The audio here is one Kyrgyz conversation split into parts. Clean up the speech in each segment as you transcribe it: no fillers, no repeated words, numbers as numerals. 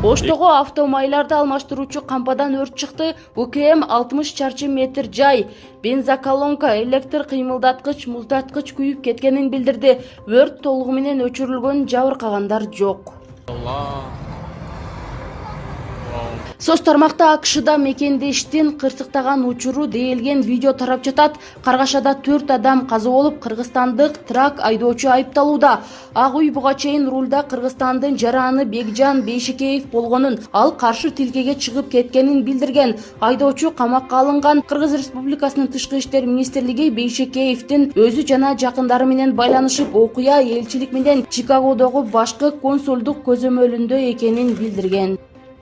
Оштогу автомайларды алмаштыруучу кампадан өрт чыкты. УКМ 60 чарчы метр жай. Бензоколонка, электр кыймылдаткыч, муздаткыч күйүп кеткенин билдирди. Өрт толугу менен өчүрүлгөн, жабыркагандар жок. Соц тармакта АКШда мекендештин кырсыктаган учуру дээлген видео тарап жатат. Каргашада 4 адам каза болуп, кыргызстандык трак айдоочу айыпталууда. Ак үй буга чейин рулда Кыргызстандын жараны Бекжан Бейшикеев болгонун, ал каршы тилкеге чыгып кеткенин билдирген. Айдоочу камакка алынган. Кыргыз Республикасынын Тышкы иштер министрлиги Бейшикеевдин өзү жана жакындары менен байланышып, окуя элчилик менен Чикагодогу башкы консулдук көзөмөлүндө экенин билдирген.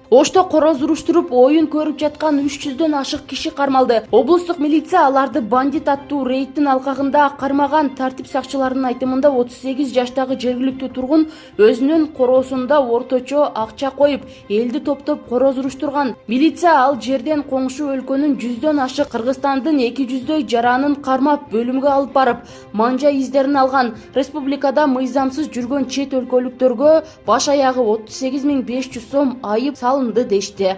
Ошто короз уруштуруп, оюн көрүп жаткан 300дөн ашык киши кармалды. Облустук милиция аларды бандит аттуу рейдтин алкагында кармаган. Тартип сакчыларынын айтымында 38 жаштагы жергиликтүү тургун өзүнүн короосунда орточо акча коюп, элди топтоп короз уруштурган. Милиция ал жерден коңшу өлкөнүн 100дөн ашык Кыргызстандын 200дөй жаранын кармап, бөлүмгө алып барып, манжа издерин алган. Республикада мыйзамсыз жүргөн чет өлкөлүктөргө баш аягы 38.500 сом айып салынды дешти.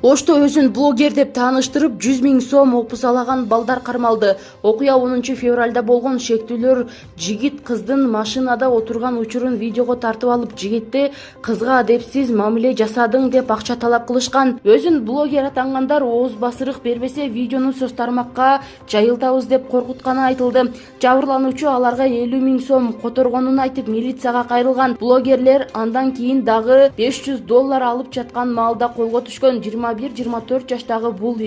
Ошто өзүн блогер деп тааныштырып, 100.000 сом опусалаган балдар кармалды. Окуя 10 февралда болгон. Шектүүлөр жигит кыздын машинада отурган учурун видеого тартып алып, жигитти кызга адепсиз мамиле жасадың деп акча талап кылышкан. Өзүн блогер атангандар ооз басырык бербесе, видеону соц тармакка жайылтабыз деп коркутканы айтылды. Жабырлануучу аларга 50.000 сом которгонун айтып, милицияга кайрылган. Блогерлер андан кийин дагы $500 алып жаткан маалда колго түшкөн. 21-24 жаштагы бул